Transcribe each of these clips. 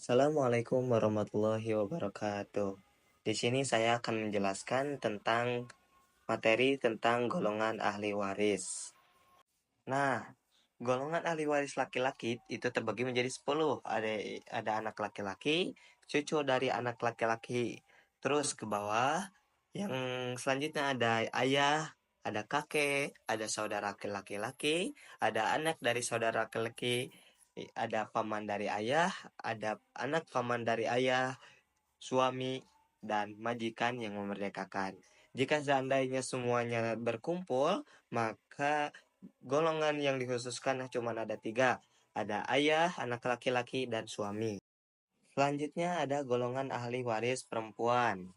Assalamualaikum warahmatullahi wabarakatuh. Di sini saya akan menjelaskan tentang materi tentang golongan ahli waris. Nah, golongan ahli waris laki-laki itu terbagi menjadi 10. Ada anak laki-laki, cucu dari anak laki-laki. Terus ke bawah, yang selanjutnya ada ayah, ada kakek, ada saudara laki-laki, ada anak dari saudara laki-laki, ada paman dari ayah, ada anak paman dari ayah, suami, dan majikan yang memerdekakan. Jika seandainya semuanya berkumpul, maka golongan yang dikhususkan cuma ada 3. Ada ayah, anak laki-laki, dan suami. Selanjutnya ada golongan ahli waris perempuan.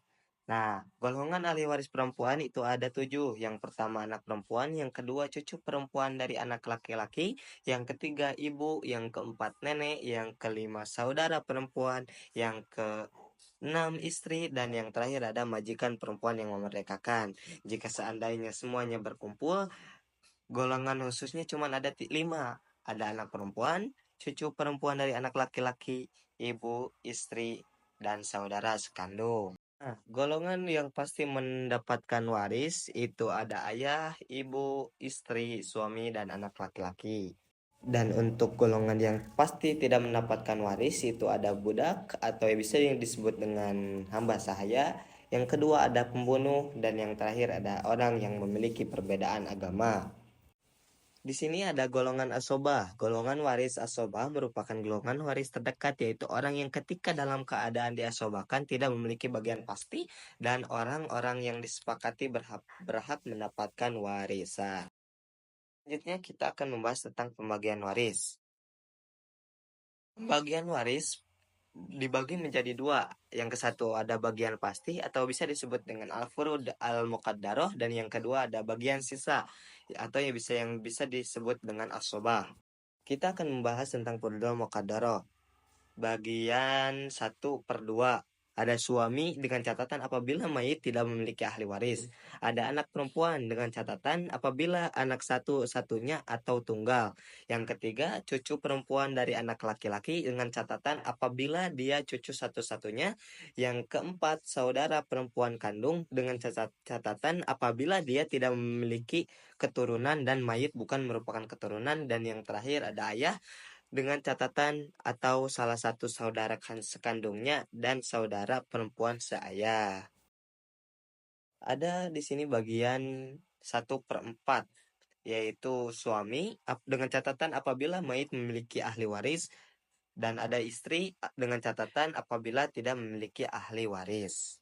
Nah, golongan ahli waris perempuan itu ada 7. Yang pertama anak perempuan, yang kedua cucu perempuan dari anak laki-laki, yang ketiga ibu, yang keempat nenek, yang kelima saudara perempuan, yang ke 6 istri, dan yang terakhir ada majikan perempuan yang memerdekakan. Jika seandainya semuanya berkumpul, golongan khususnya cuma ada 5. Ada anak perempuan, cucu perempuan dari anak laki-laki, ibu, istri, dan saudara sekandung. Nah, golongan yang pasti mendapatkan waris itu ada ayah, ibu, istri, suami, dan anak laki-laki. Dan untuk golongan yang pasti tidak mendapatkan waris itu ada budak atau bisa yang disebut dengan hamba sahaya. Yang kedua ada pembunuh, dan yang terakhir ada orang yang memiliki perbedaan agama. Di sini ada golongan asobah. Golongan waris asobah merupakan golongan waris terdekat, yaitu orang yang ketika dalam keadaan diasobahkan tidak memiliki bagian pasti, dan orang-orang yang disepakati berhak mendapatkan warisan. Selanjutnya kita akan membahas tentang pembagian waris. Pembagian waris dibagi menjadi 2. Yang ke satu ada bagian pasti atau bisa disebut dengan al-furud al-muqaddaroh, dan yang kedua ada bagian sisa atau yang bisa disebut dengan asobah. Kita akan membahas tentang furudul muqaddaroh. Bagian 1/2. Ada suami dengan catatan apabila mayit tidak memiliki ahli waris. Ada anak perempuan dengan catatan apabila anak satu-satunya atau tunggal. Yang ketiga, cucu perempuan dari anak laki-laki dengan catatan apabila dia cucu satu-satunya. Yang keempat, saudara perempuan kandung dengan catatan apabila dia tidak memiliki keturunan dan mayit bukan merupakan keturunan. Dan yang terakhir ada ayah dengan catatan atau salah satu saudara sekandungnya dan saudara perempuan seayah. Ada di sini bagian 1/4, yaitu suami dengan catatan apabila mayit memiliki ahli waris, dan ada istri dengan catatan apabila tidak memiliki ahli waris.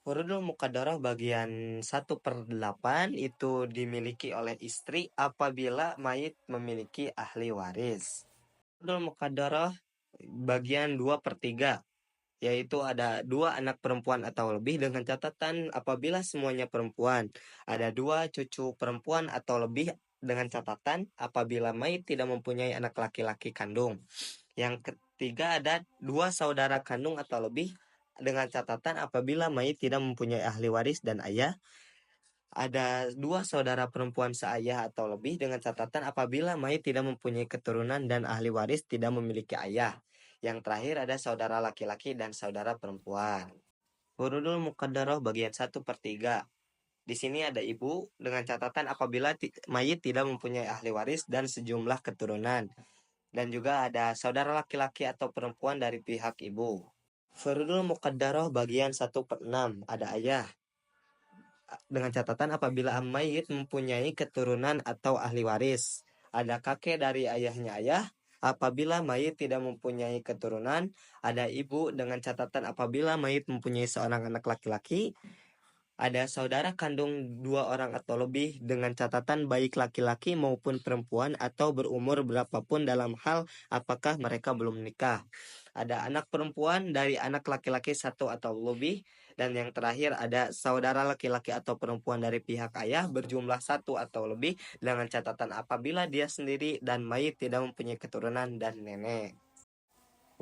Furudul Muqaddarah bagian 1/8 itu dimiliki oleh istri apabila mayit memiliki ahli waris. Furudul Muqaddarah bagian 2/3, yaitu ada 2 anak perempuan atau lebih dengan catatan apabila semuanya perempuan. Ada 2 cucu perempuan atau lebih dengan catatan apabila mayit tidak mempunyai anak laki-laki kandung. Yang ketiga ada 2 saudara kandung atau lebih dengan catatan apabila mayit tidak mempunyai ahli waris dan ayah. Ada 2 saudara perempuan seayah atau lebih dengan catatan apabila mayit tidak mempunyai keturunan dan ahli waris tidak memiliki ayah. Yang terakhir ada saudara laki-laki dan saudara perempuan. Furudul Muqaddarah bagian 1/3. Di sini ada ibu dengan catatan apabila mayit tidak mempunyai ahli waris dan sejumlah keturunan. Dan juga ada saudara laki-laki atau perempuan dari pihak ibu. Furudul Muqaddarah bagian 1/6. Ada ayah dengan catatan apabila mayit mempunyai keturunan atau ahli waris. Ada kakek dari ayahnya ayah apabila mayit tidak mempunyai keturunan. Ada ibu dengan catatan apabila mayit mempunyai seorang anak laki-laki. Ada saudara kandung 2 orang atau lebih dengan catatan baik laki-laki maupun perempuan atau berumur berapapun dalam hal apakah mereka belum menikah. Ada anak perempuan dari anak laki-laki 1 atau lebih. Dan yang terakhir ada saudara laki-laki atau perempuan dari pihak ayah berjumlah 1 atau lebih dengan catatan apabila dia sendiri dan mayit tidak mempunyai keturunan dan nenek.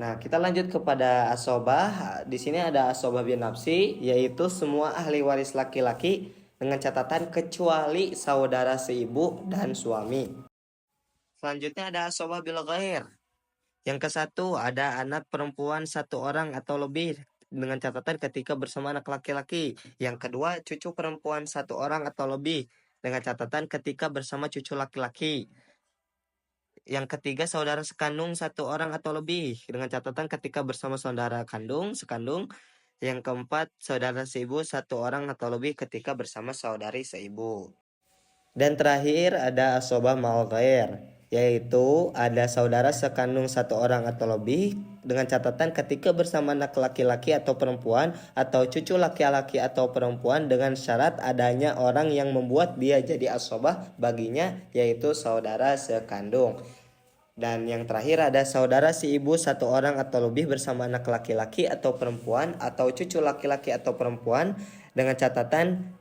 Nah, kita lanjut kepada asobah. Di sini ada asobah bin nafsi, yaitu semua ahli waris laki-laki dengan catatan kecuali saudara seibu dan suami. Selanjutnya ada asobah bil ghair, Yang ke satu ada anak perempuan satu orang atau lebih dengan catatan ketika bersama anak laki-laki. Yang kedua cucu perempuan satu orang atau lebih dengan catatan ketika bersama cucu laki-laki. Yang ketiga saudara sekandung satu orang atau lebih dengan catatan ketika bersama saudara kandung sekandung. Yang keempat saudara seibu satu orang atau lebih ketika bersama saudari seibu. Dan terakhir ada asobah ma'al ghair, yaitu ada saudara sekandung satu orang atau lebih dengan catatan ketika bersama anak laki-laki atau perempuan atau cucu laki-laki atau perempuan dengan syarat adanya orang yang membuat dia jadi asobah baginya, yaitu saudara sekandung. Dan yang terakhir ada saudara si ibu satu orang atau lebih bersama anak laki-laki atau perempuan atau cucu laki-laki atau perempuan dengan catatan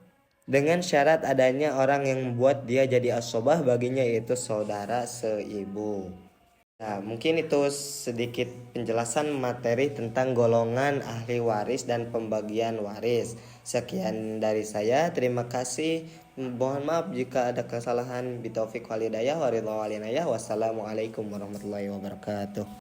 dengan syarat adanya orang yang membuat dia jadi asobah baginya, yaitu saudara seibu. Nah, mungkin itu sedikit penjelasan materi tentang golongan ahli waris dan pembagian waris. Sekian dari saya, terima kasih. Mohon maaf jika ada kesalahan. Bitaufik walhidayah waridha walinayah. Wassalamualaikum warahmatullahi wabarakatuh.